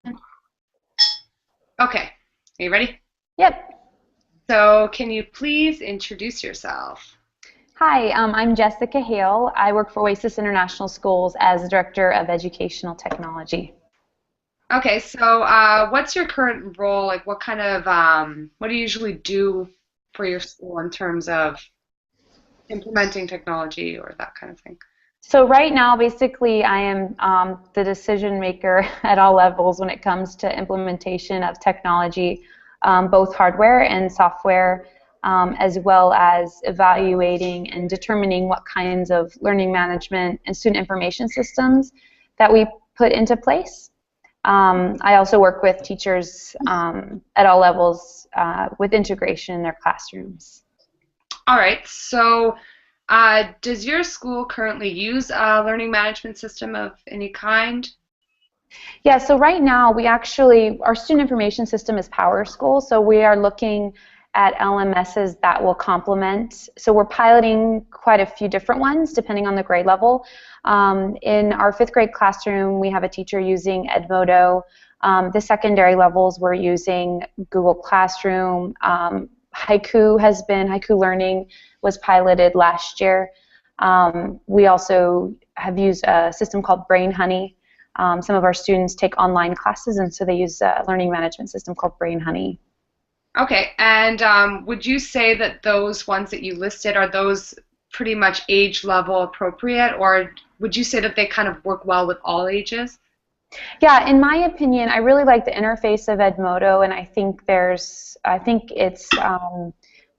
Okay, are you ready? Yep. So, can you please introduce yourself? Hi, I'm Jessica Hale. I work for Oasis International Schools as Director of Educational Technology. Okay, so what's your current role? Like, what kind of what do you usually do for your school in terms of implementing technology or that kind of thing? So right now, basically, I am the decision maker at all levels when it comes to implementation of technology, both hardware and software, as well as evaluating and determining what kinds of learning management and student information systems that we put into place. I also work with teachers at all levels with integration in their classrooms. All right, so does your school currently use a learning management system of any kind? Yeah, so right now our student information system is PowerSchool, so we are looking at LMSs that will complement. So we're piloting quite a few different ones depending on the grade level. In our fifth grade classroom, we have a teacher using Edmodo. The secondary levels, we're using Google Classroom. Haiku Learning was piloted last year. We also have used a system called Brain Honey. Some of our students take online classes, and so they use a learning management system called Brain Honey. Okay, and would you say that those ones that you listed are those pretty much age level appropriate, or would you say that they kind of work well with all ages? Yeah, in my opinion, I really like the interface of Edmodo, and I think it's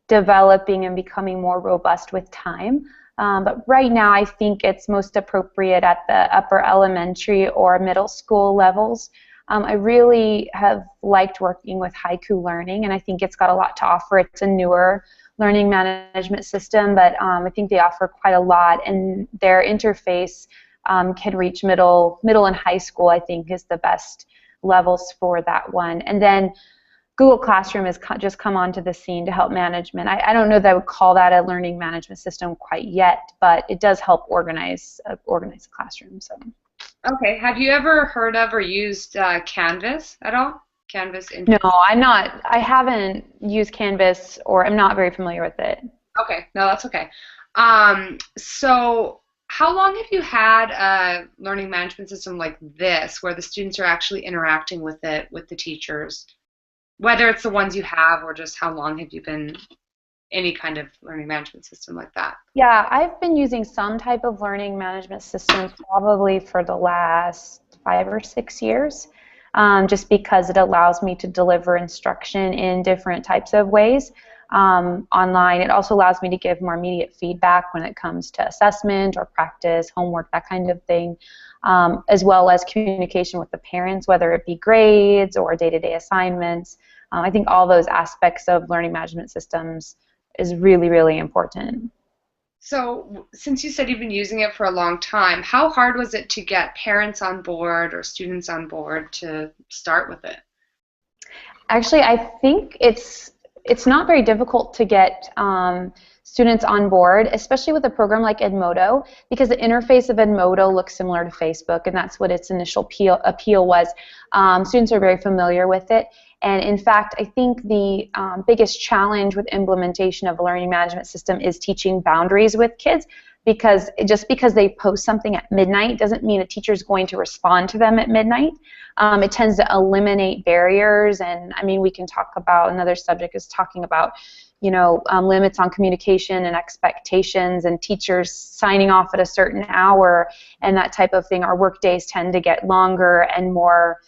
developing and becoming more robust with time. But right now, I think it's most appropriate at the upper elementary or middle school levels. I really have liked working with Haiku Learning, and I think it's got a lot to offer. It's a newer learning management system, but I think they offer quite a lot, and their interface can reach middle and high school. I think is the best levels for that one, and then Google Classroom has just come onto the scene to help management. I don't know that I would call that a learning management system quite yet, but it does help organize the classroom. So Okay, have you ever heard of or used Canvas at all? Canvas no, Interview. I'm not. I haven't used Canvas, or I'm not very familiar with it. Okay, no, that's okay. So how long have you had a learning management system like this, where the students are actually interacting with it with the teachers? Whether it's the ones you have or just how long have you been any kind of learning management system like that? Yeah, I've been using some type of learning management system probably for the last 5 or 6 years, just because it allows me to deliver instruction in different types of ways online. It also allows me to give more immediate feedback when it comes to assessment or practice, homework, that kind of thing, as well as communication with the parents, whether it be grades or day-to-day assignments. I think all those aspects of learning management systems is really, really important. So, since you said you've been using it for a long time, how hard was it to get parents on board or students on board to start with it? Actually, I think it's not very difficult to get students on board, especially with a program like Edmodo, because the interface of Edmodo looks similar to Facebook, and that's what its initial appeal was. Students are very familiar with it, and in fact, I think the biggest challenge with implementation of a learning management system is teaching boundaries with kids. Because just because they post something at midnight doesn't mean a teacher is going to respond to them at midnight. It tends to eliminate barriers, and I mean, we can talk about another subject is talking about, limits on communication and expectations, and teachers signing off at a certain hour and that type of thing. Our work days tend to get longer and more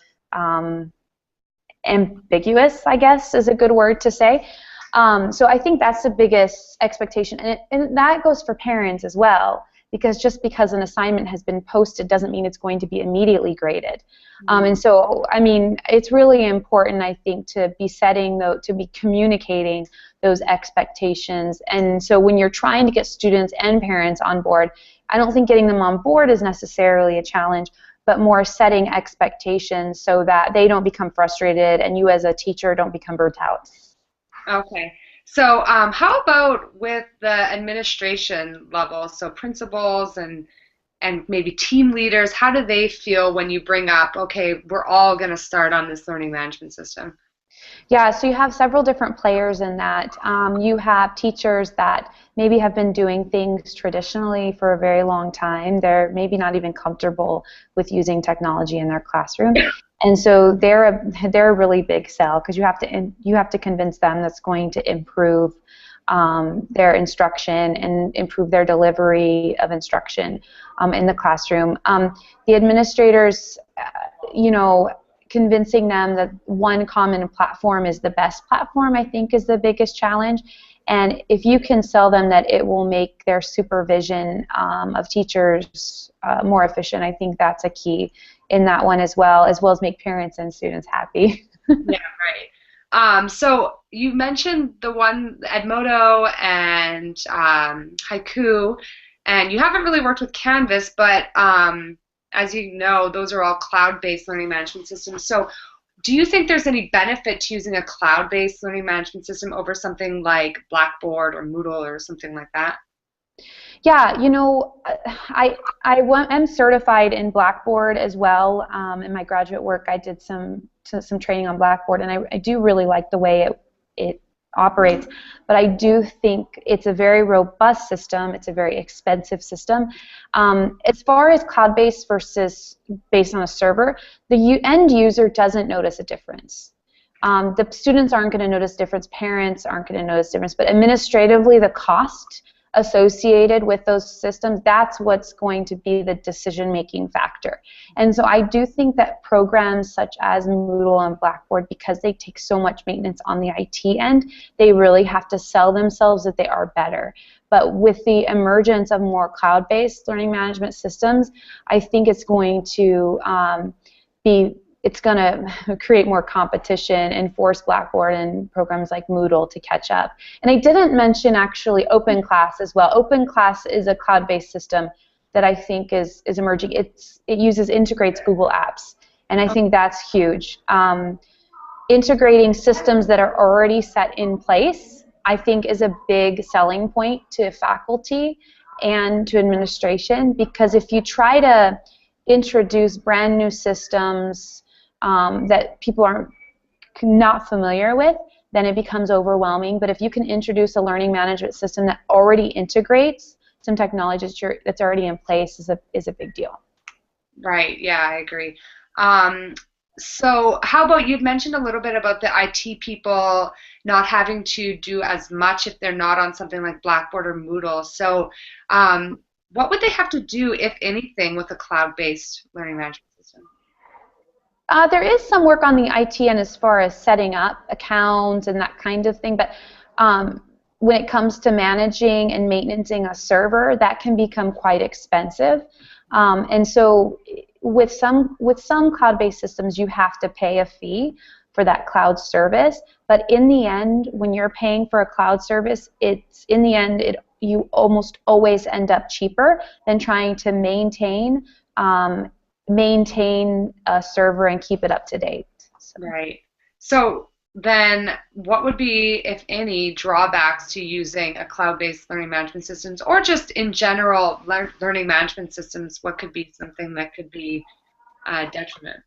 ambiguous, I guess, is a good word to say. So I think that's the biggest expectation, and that goes for parents as well, because just because an assignment has been posted doesn't mean it's going to be immediately graded. And so, I mean, it's really important, I think, to be communicating those expectations. And so when you're trying to get students and parents on board, I don't think getting them on board is necessarily a challenge, but more setting expectations so that they don't become frustrated and you as a teacher don't become burnt out. Okay. So, how about with the administration level? So, principals and and maybe team leaders, how do they feel when you bring up, okay, we're all going to start on this learning management system? Yeah, so you have several different players in that. You have teachers that maybe have been doing things traditionally for a very long time. They're maybe not even comfortable with using technology in their classroom. And so they're a really big sell because you have to convince them that's going to improve their instruction and improve their delivery of instruction in the classroom. The administrators, convincing them that one common platform is the best platform, I think, is the biggest challenge. And if you can sell them that it will make their supervision of teachers more efficient, I think that's a key in that one as well as make parents and students happy. Yeah, right. So you mentioned the one Edmodo and Haiku, and you haven't really worked with Canvas, but as you know, those are all cloud-based learning management systems. So do you think there's any benefit to using a cloud-based learning management system over something like Blackboard or Moodle or something like that? Yeah, I'm certified in Blackboard as well. In my graduate work, I did some training on Blackboard, and I do really like the way it operates. But I do think it's a very robust system. It's a very expensive system. As far as cloud-based versus based on a server, the end user doesn't notice a difference. The students aren't going to notice difference. Parents aren't going to notice difference. But administratively, the cost associated with those systems, that's what's going to be the decision-making factor. And so I do think that programs such as Moodle and Blackboard, because they take so much maintenance on the IT end, they really have to sell themselves that they are better. But with the emergence of more cloud-based learning management systems, I think it's going to it's going to create more competition and force Blackboard and programs like Moodle to catch up. And I didn't mention actually OpenClass as well. OpenClass is a cloud-based system that I think is emerging. It integrates Google Apps, and I think that's huge. Integrating systems that are already set in place, I think, is a big selling point to faculty and to administration, because if you try to introduce brand new systems that people are not familiar with, then it becomes overwhelming. But if you can introduce a learning management system that already integrates some technology that's already in place, is a big deal. Right. Yeah, I agree. So how about, you've mentioned a little bit about the IT people not having to do as much if they're not on something like Blackboard or Moodle. So what would they have to do, if anything, with a cloud-based learning management system? There is some work on the IT end as far as setting up accounts and that kind of thing, but when it comes to managing and maintaining a server, that can become quite expensive. And so with some cloud-based systems, you have to pay a fee for that cloud service. But in the end, when you're paying for a cloud service, you almost always end up cheaper than trying to maintain a server and keep it up to date. So. Right. So then what would be, if any, drawbacks to using a cloud-based learning management systems, or just in general learning management systems? What could be something that could be a detriment?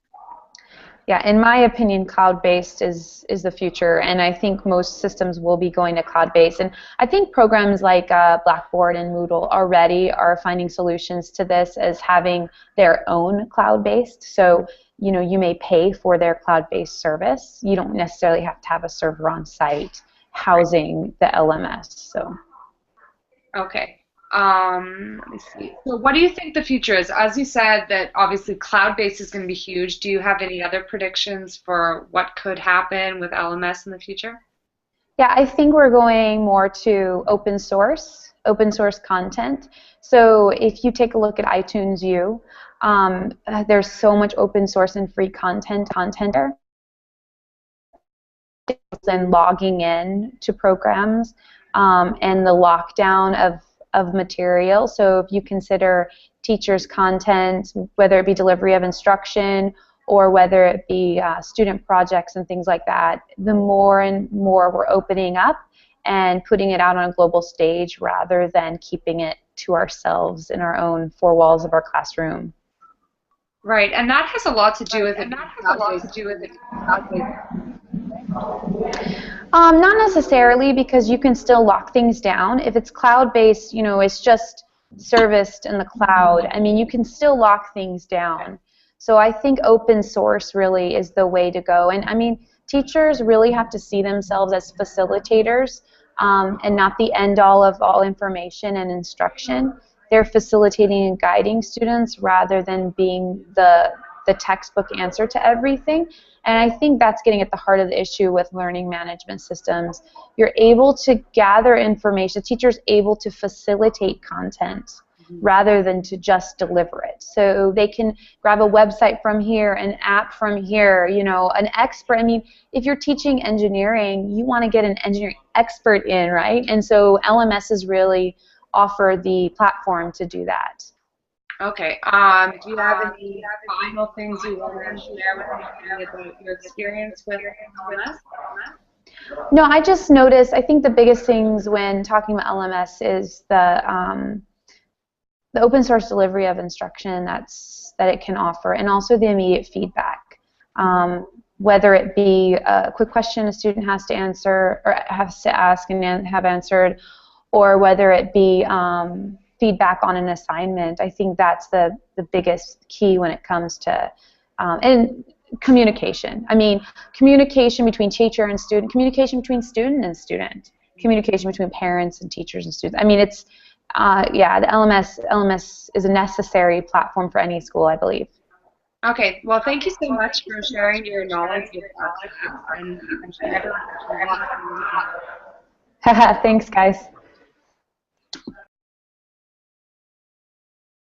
Yeah, in my opinion, cloud-based is the future, and I think most systems will be going to cloud-based. And I think programs like Blackboard and Moodle already are finding solutions to this as having their own cloud-based. So, you may pay for their cloud-based service. You don't necessarily have to have a server on site housing the LMS. So. Okay. Let me see. So what do you think the future is? As you said, that obviously cloud-based is going to be huge. Do you have any other predictions for what could happen with LMS in the future? Yeah, I think we're going more to open source content. So if you take a look at iTunes U, there's so much open source and free content there. And logging in to programs and the lockdown of material. So if you consider teachers' content, whether it be delivery of instruction or whether it be student projects and things like that, the more and more we're opening up and putting it out on a global stage rather than keeping it to ourselves in our own four walls of our classroom. Right, and that has a lot to do with it. Not necessarily, because you can still lock things down. If it's cloud-based, you know, it's just serviced in the cloud. I mean, you can still lock things down. So I think open source really is the way to go. And I mean, teachers really have to see themselves as facilitators, and not the end-all of all information and instruction. They're facilitating and guiding students rather than being the textbook answer to everything. And I think that's getting at the heart of the issue with learning management systems. You're able to gather information, the teacher's able to facilitate content rather than to just deliver it. So they can grab a website from here, an app from here, you know, an expert. I mean, if you're teaching engineering, you want to get an engineering expert in, right? And so LMSs really offer the platform to do that. Okay. Do you have any final things you want to share with me about your experience with LMS? No, I just noticed, I think the biggest things when talking about LMS is the open source delivery of instruction that it can offer, and also the immediate feedback. Whether it be a quick question a student has to answer or has to ask and have answered, or whether it be feedback on an assignment. I think that's the biggest key when it comes to and communication. I mean, communication between teacher and student, communication between student and student, communication between parents and teachers and students. I mean, it's yeah, the LMS is a necessary platform for any school, I believe. Okay, well, thank you so much for sharing your knowledge with us, and I'm sure everyone. Thanks, guys.